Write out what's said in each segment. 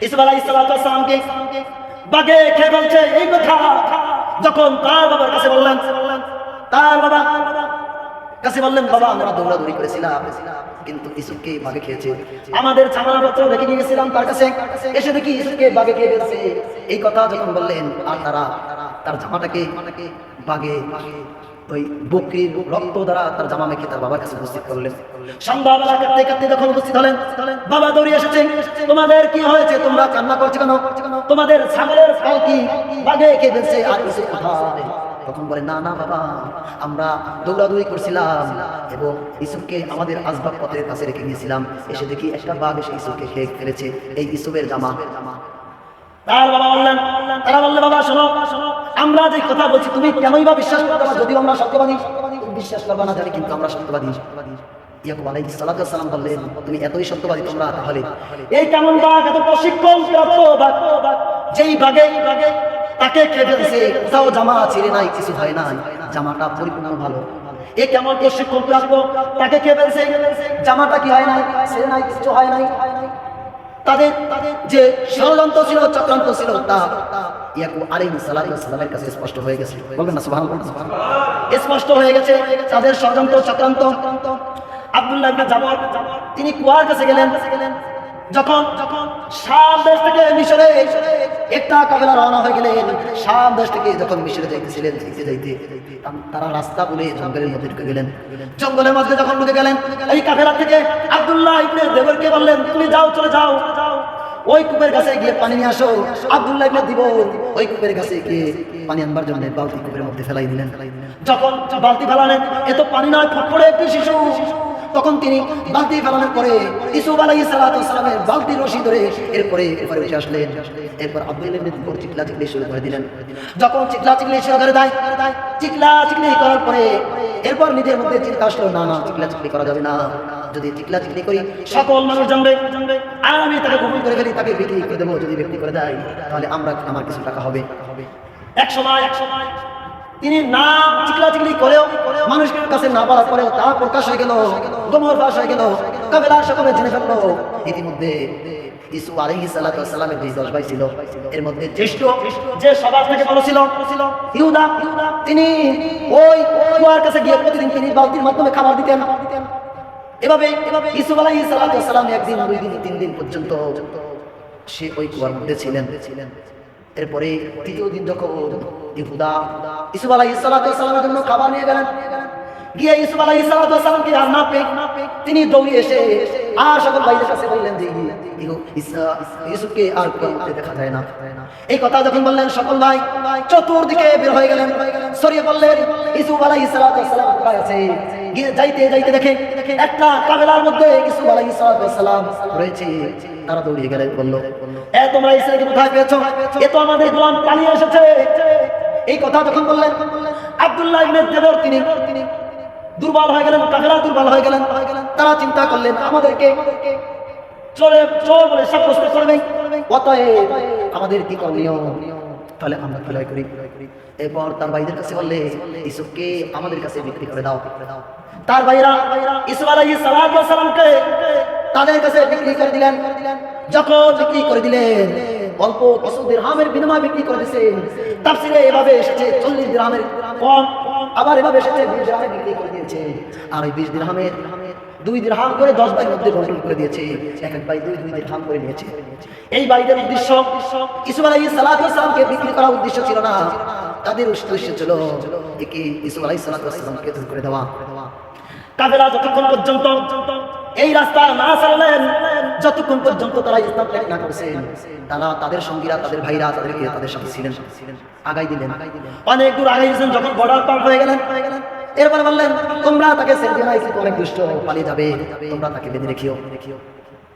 ইউসুফ আলাইহিস সালামকে বাগে খেয়ে বলছে এই কথা যখন তার বাবার কাছে বললেন, তার বাবা কাছে বললেন, বাবা আমরা দৌড়াদৌড়ি করেছিলাম কিন্তু ইউসুফকে বাগে খেয়েছে, আমাদের জামাপত্র রেখে নিয়ে গেছিলাম তার কাছে, এসে দেখি ইউসুফকে বাগে খেয়ে ফেলছে। এই কথা যখন বললেন আর তারা তার জামাটাকে বাগে ওই বকরির রক্ত দ্বারা তার জামা মেখে তার বাবার কাছে উপস্থিত করলেন। সন্ধ্যাবেলা কাঁদতে কাঁদতে যখন উপস্থিত হলেন, বাবা দৌড়িয়ে এসেছেন, তোমাদের কি হয়েছে, তোমরা কান্না করছো কেন, তোমাদের ছাগলের পালকি বাগে খেয়ে ফেলছে আর ইউসুফ কোথায়? তখন বলে না না বাবা, আমরা দৌড়াদৌড়ি করছিলাম এবং ইউসুফকে আমাদের আসবাবপত্রের কাছে রেখে গিয়েছিলাম, এসে দেখি একটা বাঘ এসে ইউসুফকে খেয়ে ফেলেছে, এই ইউসুফের জামা। তার বাবা বললেন, তারা বললেন বাবা শোনো, আমরা যে কথা বলছি তুমি কেনই বা বিশ্বাস করতে পারো, যদিও আমরা সত্যবাদী, বিশ্বাস করবা না জানি কিন্তু আমরা সত্যবাদী। ইয়াকুব আলাইহিস সালাম বললেন, তুমি এতই সত্যবাদী তোমরা, তাহলে এই কেমন বাঘ, এত প্রশিক্ষণ প্রাপ্ত বাঘ, যেই বাঘে তাকে খেয়ে ফেলছে, কোথাও জামা ছিঁড়ে নাই, কিছু হয় নাই, জামাটা পরিপূর্ণ ভালো, এ কেমন প্রশিক্ষণ প্রাপ্ত, তাকে খেয়ে ফেলছে, জামাটা কি হয় নাই, ছিঁড়ে নাই, কিছু হয় নাই। তাদের যে ষড়যন্ত্র ছিল, চক্রান্ত ছিল, তা ইয়াকুব আলাইহিস সালামের কাছে স্পষ্ট হয়ে গেছে। বলবেন না সুবহানাল্লাহ? স্পষ্ট হয়ে গেছে তাদের ষড়যন্ত্র চক্রান্ত। আব্দুল্লাহ ইবনে জাবর তিনি কুয়ার কাছে গেলেন, যখন শাম দেশ থেকে মিশরে একটা কাফেলা রওনা হয়ে গেলেন, শাম দেশ থেকে যখন মিশরে যাইতেছিলেন, যাইতে তারা রাস্তা বলে জঙ্গলের মধ্যে ঢুকে গেলেন। জঙ্গলের মধ্যে যখন ঢুকে গেলেন, এই কাফেলা থেকে আব্দুল্লাহ ইবনে দেবরকে বললেন, তুমি যাও, চলে যাও, ওই কূপের কাছে গিয়ে পানি নিয়ে আসো। আব্দুল্লাহ ইবনে দিব ওই কূপের কাছে গিয়ে পানি আনবার জন্য বালতি কূপের মধ্যে ফেলাই দিলেন। যখন বালতি ফেলালেন, এত পানি নয়, ফটফটে একটি শিশু। তখন তিনি বালতি ফেলানোর পরে ইউসুফ আলাইহিস সালামের বালতি রশি ধরে এরপরে উঠে আসলেন। এরপর আব্দুল্লাহ ইবনে দিব চিল্লাচিল্লি শুরু করে দিলেন। যখন চিল্লাচিল্লি শুরু করে দেয়, চিল্লাচিল্লি করার পরে এরপর নিজের মধ্যে চিন্তা আসলো, না না চিল্লাচিল্লি করা যাবে না, যদি চিল্লাচিল্লি করি সকল মানুষ জানবে, আর আমি তাকে গোপন করে ফেলি, তাকে বিক্রি করে দেবো, যদি বিক্রি করে দেয় তাহলে আমার কিছু টাকা হবে। এক সময় তিনি না চিল্লাচিল্লি করেও মানুষের কাছে না বলার পরেও তা প্রকাশ হয়ে গেল, গোমর ফাঁস হয়ে গেল, কাফেলা সকলে জেনে ফেললো। ইতিমধ্যে ইউসুফ আলাইহিস সালামের যে 10 ভাই ছিল, এর মধ্যে জ্যেষ্ঠ যে সবার থেকে বড় ছিল ইহুদা, তিনি ওই কুয়ার কাছে গিয়ে প্রতিদিন তিনি বালতির মাধ্যমে খাবার দিতেন। এভাবে ইউসুফ আলাইহিস সালাম একদিন, 2 দিন, 3 দিন পর্যন্ত সে ওই কুয়ার মধ্যে ছিলেন। এরপরে তৃতীয় দিন যখন ইহুদা ইউসুফ আলাইহিস সালামের জন্য খাবার নিয়ে গেলেন, গিয়ে ইউসুফ আলাইহিস সালামকে আর না পেয়ে তিনি দৌড়ে এসে আর সকল ভাইদের কাছে বললেন যে ইউসুফকে আর কুয়াতে দেখা যায় না। এই কথা যখন বললেন, সকল ভাই চতুর্দিকে বের হয়ে গেলেন, ছড়িয়ে পড়লেন ইউসুফ আলাইহিস সালাম কোথায় আছে। গিয়ে যাইতে দেখে একটা কাফেলার মধ্যে ইউসুফ আলাইহিস সালাম রয়েছে। তারা দৌড়িয়ে গেলেন, বলল, এ তোমরা এই ছেলেকে কোথায় পেয়েছো? এ তো আমাদের গোলাম পালিয়ে এসেছে। এই কথা যখন বললেন, আব্দুল্লাহ ইবনে দেবর তিনি দুর্বল হয়ে গেলেন, কাফেলা দুর্বল হয়ে গেলেন। তারা চিন্তা করলেন, আমাদেরকে চোর বলে সাব্যস্ত করবে, অতএব আমাদের কি করণীয়? তাহলে আমরা প্রলয় করি। এরপর তার ভাইদের কাছে বললে, ইউসুফকে আমাদের কাছে বিক্রি করে দাও। তার ভাইরা ইউসুফ আলাইহিস সালামকে তাদের কাছে বিক্রি করে দিলেন। যখন বিক্রি করে দিলেন, অল্প কিছু দিরহামের বিনিময়ে বিক্রি করে দিয়েছেন। তাফসীরে এভাবে এসেছে 40 দিরহামের কম, আবার এভাবে এসেছে 20 দিরহামে বিক্রি করে দিয়েছে। আর ওই 20 দিরহামের 2 দিরহাম করে 10 ভাইয়ের মধ্যে বন্টন করে দিয়েছে। এক এক ভাই 2 দিরহাম করে নিয়েছে। এই ভাইদের উদ্দেশ্য ইউসুফ আলাইহিস সালামকে বিক্রি করার উদ্দেশ্য ছিল না, তাদের উদ্দেশ্য ছিল একে ইউসুফ আলাইহিস সালামকে দূর করে দেওয়া। কাফেলা যতক্ষণ পর্যন্ত এই রাস্তা না ছাড়লেন, যতক্ষণ পর্যন্ত তারা ইসলাম ত্যাগ না করেছেন, তারা তাদের সঙ্গীরা, তাদের ভাইরা তাদেরকে তাদের সাথে ছিলেন, আগাই দিলেন। অনেক দূর আগাই দিয়েছেন, যখন বর্ডার পার হয়ে গেলেন, এরপর বললেন, তোমরা তাকে ছেড়ে দিও না, অনেক দুষ্ট পালিয়ে যাবে, তোমরা তাকে বেঁধে রেখিও।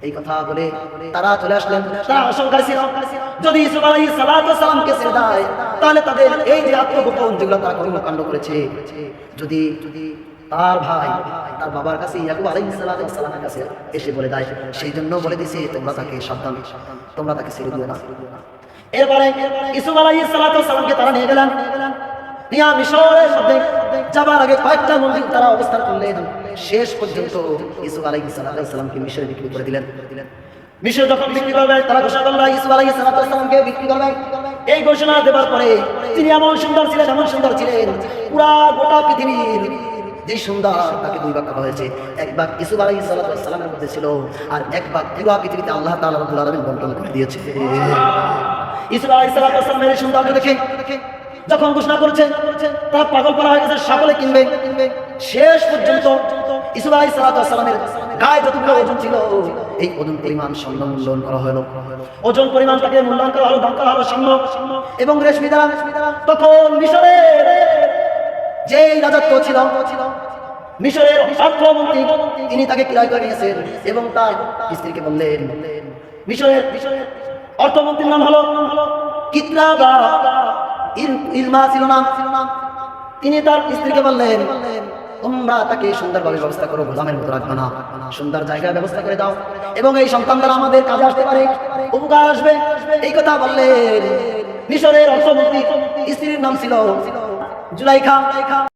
এই কথা বলে তারা চলে আসলেন। তারা আশঙ্কা ছিল, যদি ইউসুফ আলাইহিস সালামকে ছেড়ে দেয়, তাহলে তাদের এই যে আত্মগোপন যেগুলো তারা কর্মকাণ্ড করেছে, যদি তার ভাই তার বাবার কাছে ইয়াকুব আলাইহিস সালামের কাছে এসে বলে দেয়, সেই জন্য বলে দিছে তোমরা তাকে সাবধান, তোমরা তাকে ছেড়ে দিও না। এরপরে ইউসুফ আলাইহিস সালামকে তারা নিয়ে গেলেন। নিয়া মিশরের মধ্যে যাবার আগে কয়েকটা মন্দির তারা অবস্থান করলেন। শেষ পর্যন্ত ইউসুফ আলাইহিস সালামকে মিশরে বিক্রি করে দিলেন। মিশর যখন বিক্রি করবে, তারা ঘোষণা করলো ইউসুফ আলাইহিস সালামকে বিক্রি করবে। এই ঘোষণা দেওয়ার পরে তিনি এমন সুন্দর ছিলেন, এমন সুন্দর ছিলেন, পুরা গোটা পৃথিবীর যে সুন্দর তাকে দুই ভাগ করা হয়েছে। এক ভাগ ইউসুফ আলাইহিস সালামের মধ্যে ছিল, আর এক ভাগ পুরা পৃথিবীতে আল্লাহ তাআলা রাব্বুল আলামিন বন্টন করে দিয়েছে। ইউসুফ আলাইহিস সালামের সৌন্দর্য দেখে যখন ঘোষণা করেছে, তারা পাগল করা হয়ে গেছে, সকলে কিনবে। শেষ পর্যন্ত ইউসুফ আলাইহিস সালামের গায়ে যতগুলো ওজন ছিল, এই ওজন পরিমাণ স্বর্ণ মূল্যায়ন করা হলো। ওজন পরিমাণ তাকে মূল্যায়ন করা হলো, দাম করা হলো স্বর্ণ এবং রেশমি দ্বারা। তখন মিশরের যে রাজত্ব ছিল, মিশরের অর্থমন্ত্রী তিনি তাকে ক্রয় করে নিয়েছেন এবং তার স্ত্রীকে বললেন, মিশরের অর্থমন্ত্রীর নাম হলো কিতরা বা ইলমা ছিল না। তিনি তার স্ত্রীকে বললেন, তোমরা তাকে সুন্দরভাবে ব্যবস্থা করো, গোলামের মতো রাখবে না, সুন্দর জায়গায় ব্যবস্থা করে দাও এবং এই সন্তানরা আমাদের কাজে আসতে পারে, উপকার আসবে। এই কথা বললেন। মিশরের অর্থমন্ত্রী স্ত্রীর নাম ছিল জুলাইখা।